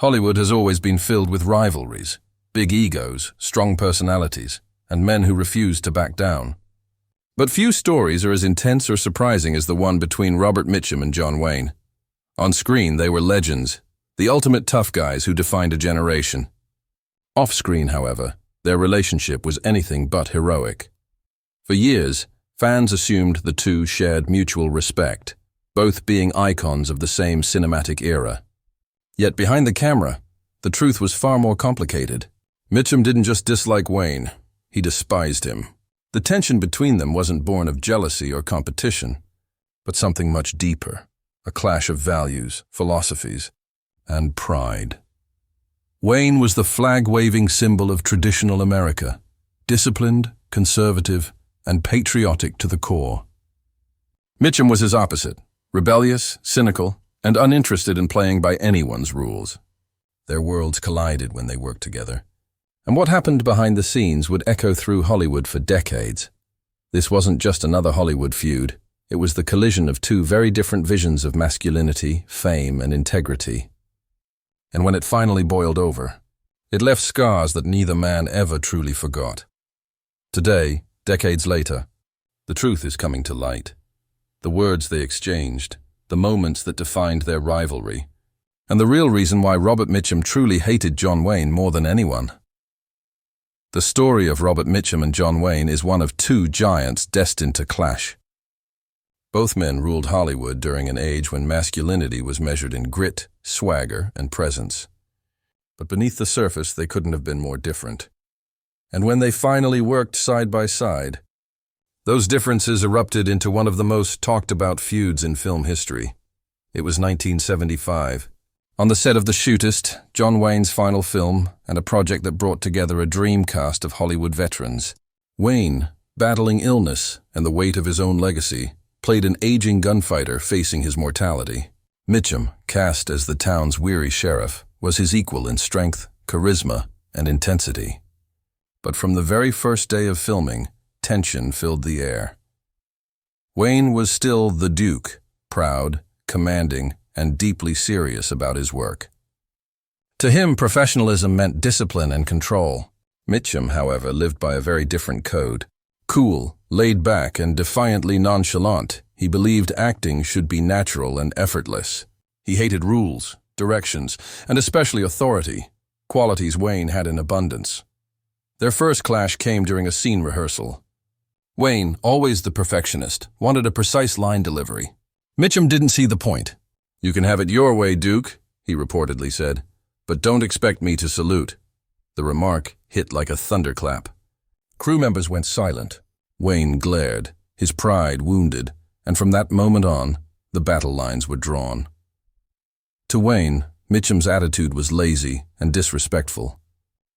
Hollywood has always been filled with rivalries, big egos, strong personalities, and men who refuse to back down. But few stories are as intense or surprising as the one between Robert Mitchum and John Wayne. On screen, they were legends, the ultimate tough guys who defined a generation. Off-screen, however, their relationship was anything but heroic. For years, fans assumed the two shared mutual respect, both being icons of the same cinematic era. Yet behind the camera, the truth was far more complicated. Mitchum didn't just dislike Wayne, he despised him. The tension between them wasn't born of jealousy or competition, but something much deeper, a clash of values, philosophies, and pride. Wayne was the flag-waving symbol of traditional America, disciplined, conservative, and patriotic to the core. Mitchum was his opposite, rebellious, cynical, and uninterested in playing by anyone's rules. Their worlds collided when they worked together, and what happened behind the scenes would echo through Hollywood for decades. This wasn't just another Hollywood feud, it was the collision of two very different visions of masculinity, fame, and integrity. And when it finally boiled over, it left scars that neither man ever truly forgot. Today, decades later, the truth is coming to light. The words they exchanged, the moments that defined their rivalry, and the real reason why Robert Mitchum truly hated John Wayne more than anyone. The story of Robert Mitchum and John Wayne is one of two giants destined to clash. Both men ruled Hollywood during an age when masculinity was measured in grit, swagger, and presence. But beneath the surface, they couldn't have been more different. And when they finally worked side by side, those differences erupted into one of the most talked-about feuds in film history. It was 1975. On the set of The Shootist, John Wayne's final film, and a project that brought together a dream cast of Hollywood veterans. Wayne, battling illness and the weight of his own legacy, played an aging gunfighter facing his mortality. Mitchum, cast as the town's weary sheriff, was his equal in strength, charisma, and intensity. But from the very first day of filming, tension filled the air. Wayne was still the Duke, proud, commanding, and deeply serious about his work. To him, professionalism meant discipline and control. Mitchum, however, lived by a very different code. Cool, laid back, and defiantly nonchalant, he believed acting should be natural and effortless. He hated rules, directions, and especially authority, qualities Wayne had in abundance. Their first clash came during a scene rehearsal. Wayne, always the perfectionist, wanted a precise line delivery. Mitchum didn't see the point. "You can have it your way, Duke," he reportedly said, "but don't expect me to salute." The remark hit like a thunderclap. Crew members went silent. Wayne glared, his pride wounded, and from that moment on, the battle lines were drawn. To Wayne, Mitchum's attitude was lazy and disrespectful.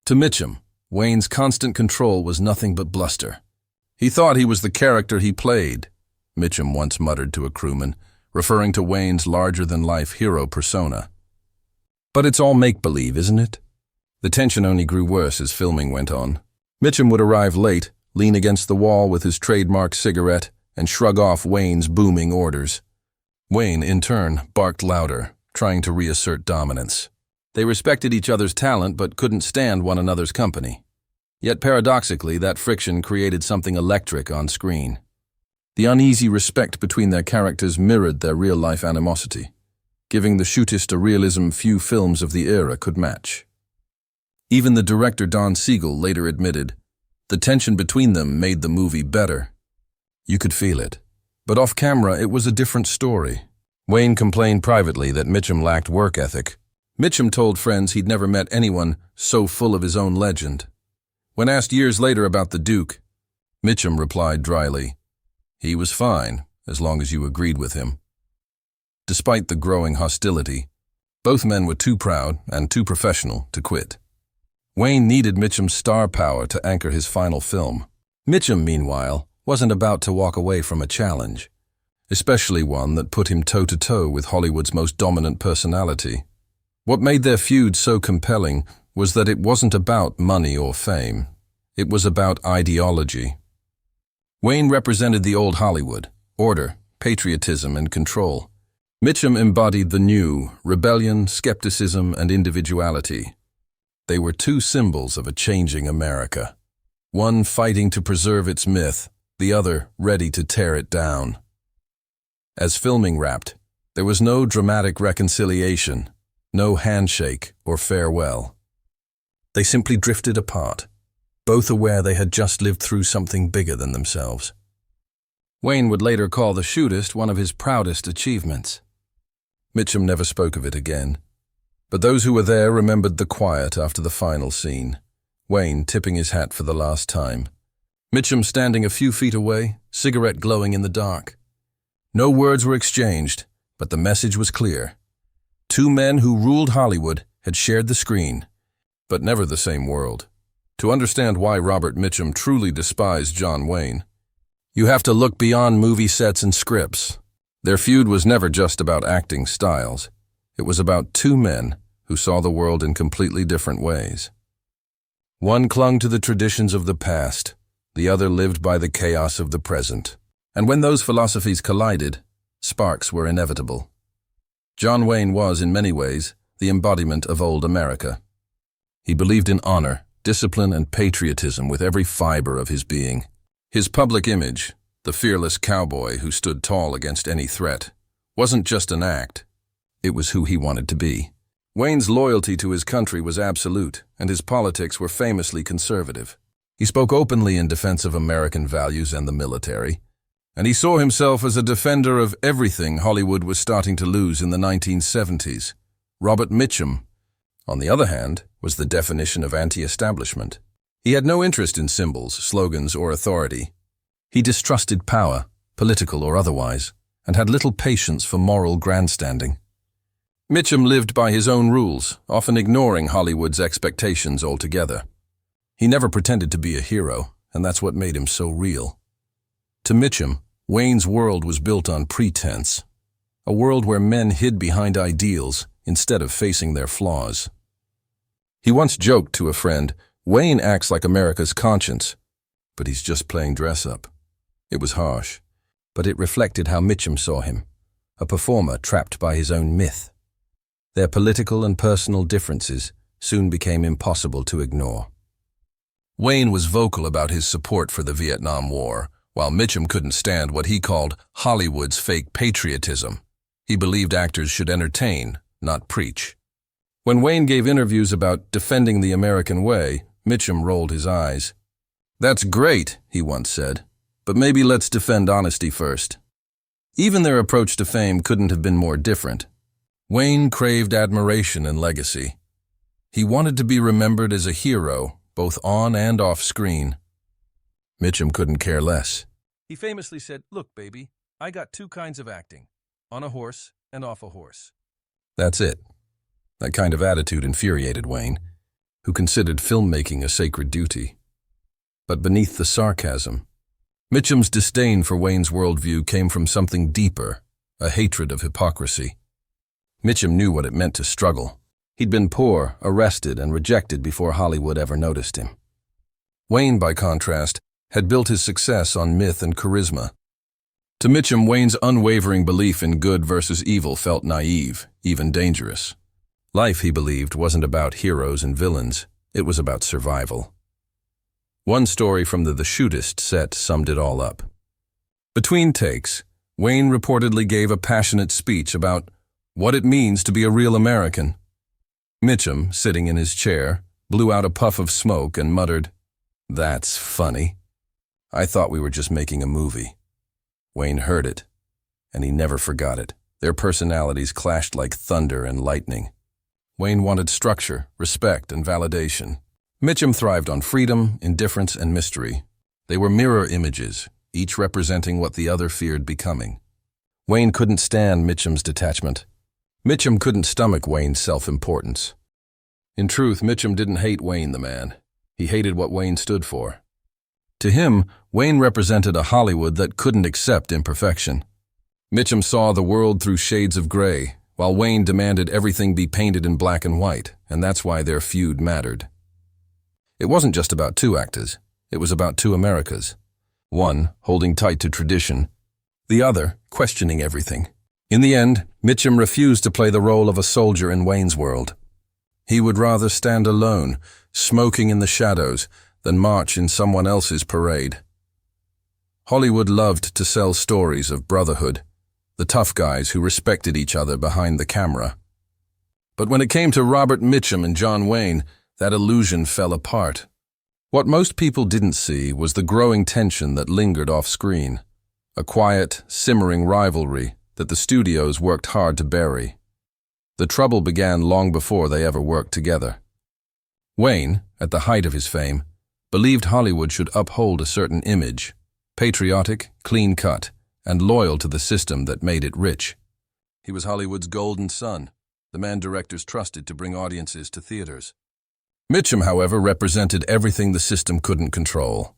To Mitchum, Wayne's constant control was nothing but bluster. He thought he was the character he played, Mitchum once muttered to a crewman, referring to Wayne's larger-than-life hero persona. But it's all make-believe, isn't it? The tension only grew worse as filming went on. Mitchum would arrive late, lean against the wall with his trademark cigarette, and shrug off Wayne's booming orders. Wayne, in turn, barked louder, trying to reassert dominance. They respected each other's talent but couldn't stand one another's company. Yet paradoxically, that friction created something electric on screen. The uneasy respect between their characters mirrored their real-life animosity, giving the Shootist a realism few films of the era could match. Even the director Don Siegel later admitted, the tension between them made the movie better. You could feel it. But off-camera, it was a different story. Wayne complained privately that Mitchum lacked work ethic. Mitchum told friends he'd never met anyone so full of his own legend. When asked years later about the Duke, Mitchum replied dryly, "He was fine, as long as you agreed with him." Despite the growing hostility, both men were too proud and too professional to quit. Wayne needed Mitchum's star power to anchor his final film. Mitchum, meanwhile, wasn't about to walk away from a challenge, especially one that put him toe-to-toe with Hollywood's most dominant personality. What made their feud so compelling was that it wasn't about money or fame. It was about ideology. Wayne represented the old Hollywood, order, patriotism, and control. Mitchum embodied the new, rebellion, skepticism, and individuality. They were two symbols of a changing America. One fighting to preserve its myth, the other ready to tear it down. As filming wrapped, there was no dramatic reconciliation, no handshake or farewell. They simply drifted apart, both aware they had just lived through something bigger than themselves. Wayne would later call the Shootist one of his proudest achievements. Mitchum never spoke of it again, but those who were there remembered the quiet after the final scene, Wayne tipping his hat for the last time. Mitchum standing a few feet away, cigarette glowing in the dark. No words were exchanged, but the message was clear. Two men who ruled Hollywood had shared the screen, but never the same world. To understand why Robert Mitchum truly despised John Wayne, you have to look beyond movie sets and scripts. Their feud was never just about acting styles. It was about two men who saw the world in completely different ways. One clung to the traditions of the past, the other lived by the chaos of the present. And when those philosophies collided, sparks were inevitable. John Wayne was, in many ways, the embodiment of old America. He believed in honor, discipline, and patriotism with every fiber of his being. His public image, the fearless cowboy who stood tall against any threat, wasn't just an act. It was who he wanted to be. Wayne's loyalty to his country was absolute, and his politics were famously conservative. He spoke openly in defense of American values and the military, and he saw himself as a defender of everything Hollywood was starting to lose in the 1970s. Robert Mitchum, on the other hand, was the definition of anti-establishment. He had no interest in symbols, slogans, or authority. He distrusted power, political or otherwise, and had little patience for moral grandstanding. Mitchum lived by his own rules, often ignoring Hollywood's expectations altogether. He never pretended to be a hero, and that's what made him so real. To Mitchum, Wayne's world was built on pretense, a world where men hid behind ideals instead of facing their flaws. He once joked to a friend, "Wayne acts like America's conscience, but he's just playing dress-up." It was harsh, but it reflected how Mitchum saw him, a performer trapped by his own myth. Their political and personal differences soon became impossible to ignore. Wayne was vocal about his support for the Vietnam War, while Mitchum couldn't stand what he called Hollywood's fake patriotism. He believed actors should entertain, not preach. When Wayne gave interviews about defending the American way, Mitchum rolled his eyes. "That's great," he once said, "but maybe let's defend honesty first." Even their approach to fame couldn't have been more different. Wayne craved admiration and legacy. He wanted to be remembered as a hero, both on and off screen. Mitchum couldn't care less. He famously said, "Look, baby, I got two kinds of acting, on a horse and off a horse." That's it. That kind of attitude infuriated Wayne, who considered filmmaking a sacred duty. But beneath the sarcasm, Mitchum's disdain for Wayne's worldview came from something deeper, a hatred of hypocrisy. Mitchum knew what it meant to struggle. He'd been poor, arrested, and rejected before Hollywood ever noticed him. Wayne, by contrast, had built his success on myth and charisma. To Mitchum, Wayne's unwavering belief in good versus evil felt naive, even dangerous. Life, he believed, wasn't about heroes and villains. It was about survival. One story from the Shootist set summed it all up. Between takes, Wayne reportedly gave a passionate speech about what it means to be a real American. Mitchum, sitting in his chair, blew out a puff of smoke and muttered, "That's funny. I thought we were just making a movie." Wayne heard it, and he never forgot it. Their personalities clashed like thunder and lightning. Wayne wanted structure, respect, and validation. Mitchum thrived on freedom, indifference, and mystery. They were mirror images, each representing what the other feared becoming. Wayne couldn't stand Mitchum's detachment. Mitchum couldn't stomach Wayne's self-importance. In truth, Mitchum didn't hate Wayne the man. He hated what Wayne stood for. To him, Wayne represented a Hollywood that couldn't accept imperfection. Mitchum saw the world through shades of gray, while Wayne demanded everything be painted in black and white, and that's why their feud mattered. It wasn't just about two actors. It was about two Americas. One holding tight to tradition, the other questioning everything. In the end, Mitchum refused to play the role of a soldier in Wayne's world. He would rather stand alone, smoking in the shadows, than march in someone else's parade. Hollywood loved to sell stories of brotherhood, the tough guys who respected each other behind the camera. But when it came to Robert Mitchum and John Wayne, that illusion fell apart. What most people didn't see was the growing tension that lingered off-screen, a quiet, simmering rivalry that the studios worked hard to bury. The trouble began long before they ever worked together. Wayne, at the height of his fame, believed Hollywood should uphold a certain image, patriotic, clean-cut, and loyal to the system that made it rich. He was Hollywood's golden son, the man directors trusted to bring audiences to theaters. Mitchum, however, represented everything the system couldn't control.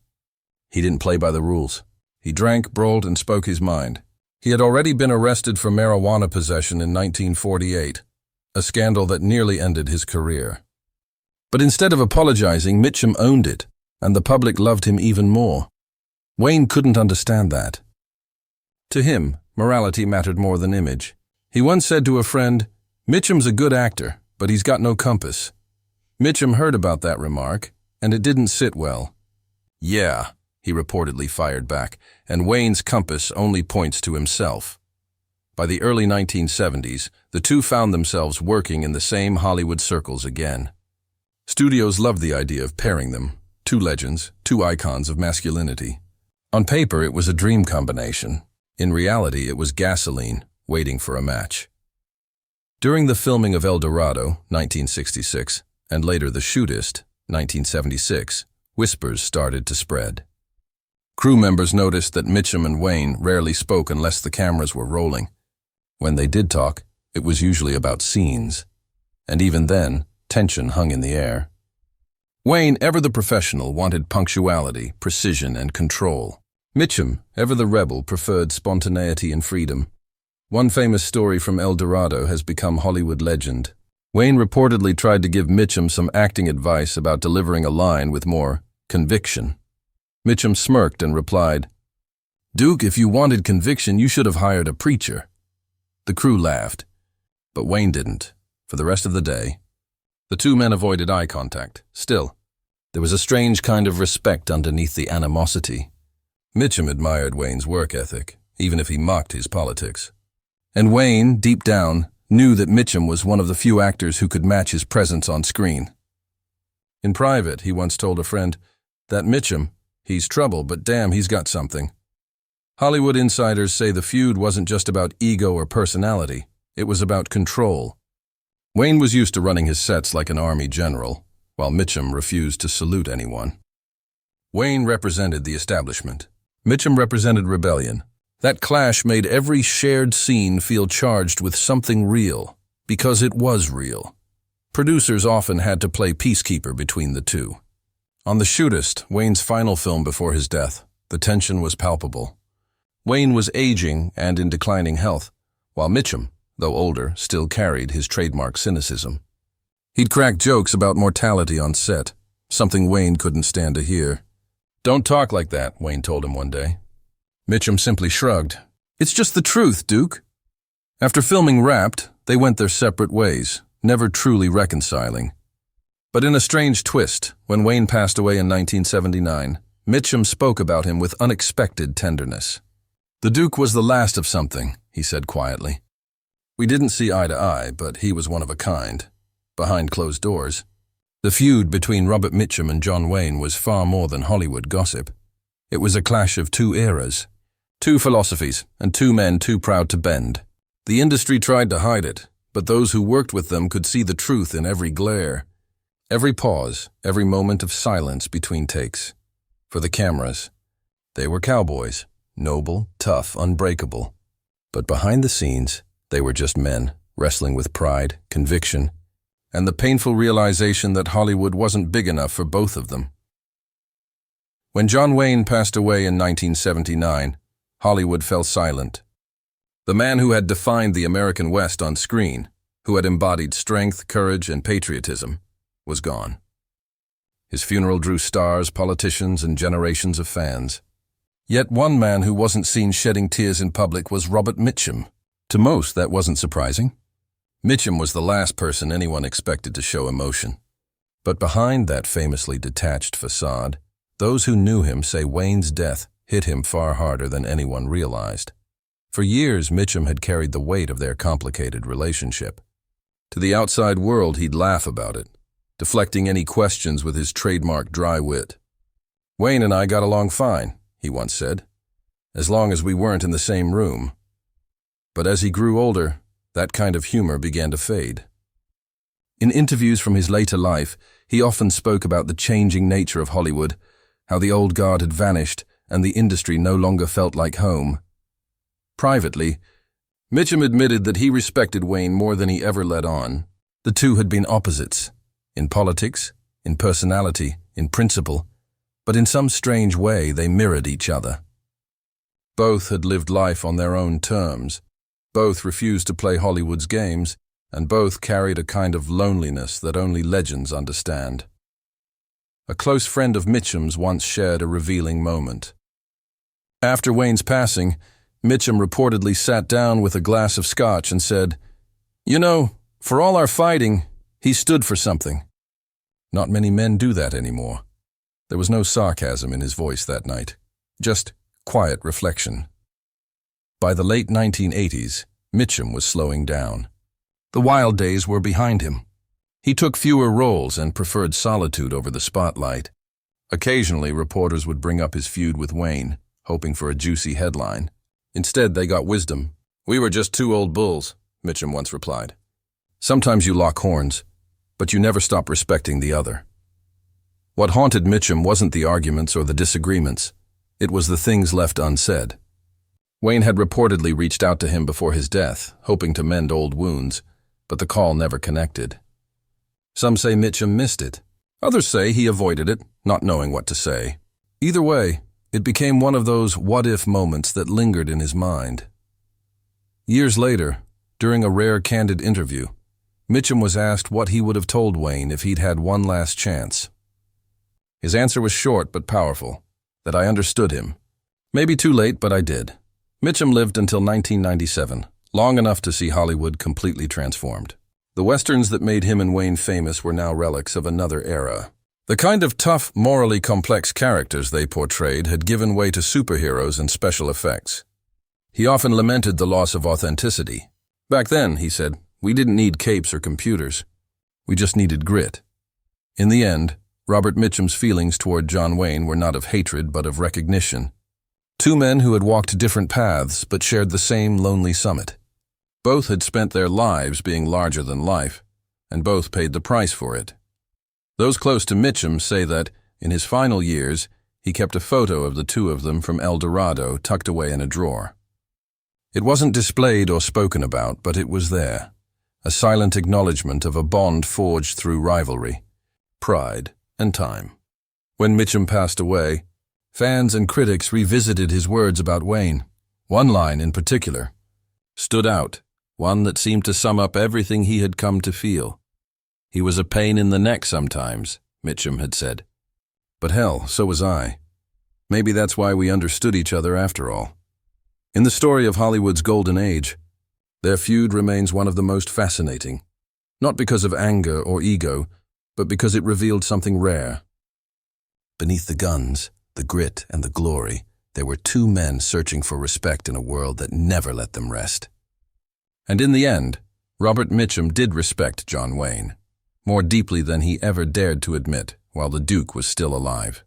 He didn't play by the rules. He drank, brawled, and spoke his mind. He had already been arrested for marijuana possession in 1948, a scandal that nearly ended his career. But instead of apologizing, Mitchum owned it, and the public loved him even more. Wayne couldn't understand that. To him, morality mattered more than image. He once said to a friend, "Mitchum's a good actor, but he's got no compass." Mitchum heard about that remark, and it didn't sit well. "Yeah," he reportedly fired back, "and Wayne's compass only points to himself." By the early 1970s, the two found themselves working in the same Hollywood circles again. Studios loved the idea of pairing them, two legends, two icons of masculinity. On paper, it was a dream combination. In reality, it was gasoline waiting for a match. During the filming of El Dorado, 1966, and later The Shootist, 1976, whispers started to spread. Crew members noticed that Mitchum and Wayne rarely spoke unless the cameras were rolling. When they did talk, it was usually about scenes. And even then, tension hung in the air. Wayne, ever the professional, wanted punctuality, precision, and control. Mitchum, ever the rebel, preferred spontaneity and freedom. One famous story from El Dorado has become Hollywood legend. Wayne reportedly tried to give Mitchum some acting advice about delivering a line with more conviction. Mitchum smirked and replied, "Duke, if you wanted conviction, you should have hired a preacher." The crew laughed, but Wayne didn't. For the rest of the day, the two men avoided eye contact. Still, there was a strange kind of respect underneath the animosity. Mitchum admired Wayne's work ethic, even if he mocked his politics. And Wayne, deep down, knew that Mitchum was one of the few actors who could match his presence on screen. In private, he once told a friend, "That Mitchum, he's trouble, but damn, he's got something." Hollywood insiders say the feud wasn't just about ego or personality, it was about control. Wayne was used to running his sets like an army general, while Mitchum refused to salute anyone. Wayne represented the establishment. Mitchum represented rebellion. That clash made every shared scene feel charged with something real, because it was real. Producers often had to play peacekeeper between the two. On The Shootist, Wayne's final film before his death, the tension was palpable. Wayne was aging and in declining health, while Mitchum, though older, still carried his trademark cynicism. He'd crack jokes about mortality on set, something Wayne couldn't stand to hear. "Don't talk like that," Wayne told him one day. Mitchum simply shrugged. "It's just the truth, Duke." After filming Wrapped, they went their separate ways, never truly reconciling. But in a strange twist, when Wayne passed away in 1979, Mitchum spoke about him with unexpected tenderness. "The Duke was the last of something," he said quietly. "We didn't see eye to eye, but he was one of a kind. Behind closed doors." The feud between Robert Mitchum and John Wayne was far more than Hollywood gossip. It was a clash of two eras, two philosophies, and two men too proud to bend. The industry tried to hide it, but those who worked with them could see the truth in every glare, every pause, every moment of silence between takes. For the cameras, they were cowboys, noble, tough, unbreakable. But behind the scenes, they were just men, wrestling with pride, conviction, and the painful realization that Hollywood wasn't big enough for both of them. When John Wayne passed away in 1979, Hollywood fell silent. The man who had defined the American West on screen, who had embodied strength, courage, and patriotism, was gone. His funeral drew stars, politicians, and generations of fans. Yet one man who wasn't seen shedding tears in public was Robert Mitchum. To most, that wasn't surprising. Mitchum was the last person anyone expected to show emotion. But behind that famously detached facade, those who knew him say Wayne's death hit him far harder than anyone realized. For years, Mitchum had carried the weight of their complicated relationship. To the outside world, he'd laugh about it, deflecting any questions with his trademark dry wit. "Wayne and I got along fine," he once said, "as long as we weren't in the same room." But as he grew older, that kind of humor began to fade. In interviews from his later life, he often spoke about the changing nature of Hollywood, how the old guard had vanished and the industry no longer felt like home. Privately, Mitchum admitted that he respected Wayne more than he ever let on. The two had been opposites, in politics, in personality, in principle, but in some strange way they mirrored each other. Both had lived life on their own terms, both refused to play Hollywood's games, and both carried a kind of loneliness that only legends understand. A close friend of Mitchum's once shared a revealing moment. After Wayne's passing, Mitchum reportedly sat down with a glass of scotch and said, "You know, for all our fighting, he stood for something." Not many men do that anymore. There was no sarcasm in his voice that night, just quiet reflection. By the late 1980s, Mitchum was slowing down. The wild days were behind him. He took fewer roles and preferred solitude over the spotlight. Occasionally, reporters would bring up his feud with Wayne, hoping for a juicy headline. Instead, they got wisdom. "We were just two old bulls," Mitchum once replied. Sometimes you lock horns, but you never stop respecting the other. What haunted Mitchum wasn't the arguments or the disagreements. It was the things left unsaid. Wayne had reportedly reached out to him before his death, hoping to mend old wounds, but the call never connected. Some say Mitchum missed it. Others say he avoided it, not knowing what to say. Either way, it became one of those what-if moments that lingered in his mind. Years later, during a rare candid interview, Mitchum was asked what he would have told Wayne if he'd had one last chance. His answer was short but powerful, that I understood him. Maybe too late, but I did. Mitchum lived until 1997, long enough to see Hollywood completely transformed. The westerns that made him and Wayne famous were now relics of another era. The kind of tough, morally complex characters they portrayed had given way to superheroes and special effects. He often lamented the loss of authenticity. Back then, he said, we didn't need capes or computers. We just needed grit. In the end, Robert Mitchum's feelings toward John Wayne were not of hatred but of recognition. Two men who had walked different paths but shared the same lonely summit. Both had spent their lives being larger than life, and both paid the price for it. Those close to Mitchum say that, in his final years, he kept a photo of the two of them from El Dorado tucked away in a drawer. It wasn't displayed or spoken about, but it was there, a silent acknowledgement of a bond forged through rivalry, pride, and time. When Mitchum passed away, fans and critics revisited his words about Wayne. One line in particular stood out, one that seemed to sum up everything he had come to feel. "He was a pain in the neck sometimes," Mitchum had said. "But hell, so was I. Maybe that's why we understood each other after all." In the story of Hollywood's golden age, their feud remains one of the most fascinating, not because of anger or ego, but because it revealed something rare. Beneath the guns, the grit, and the glory, there were two men searching for respect in a world that never let them rest. And in the end, Robert Mitchum did respect John Wayne, more deeply than he ever dared to admit while the Duke was still alive.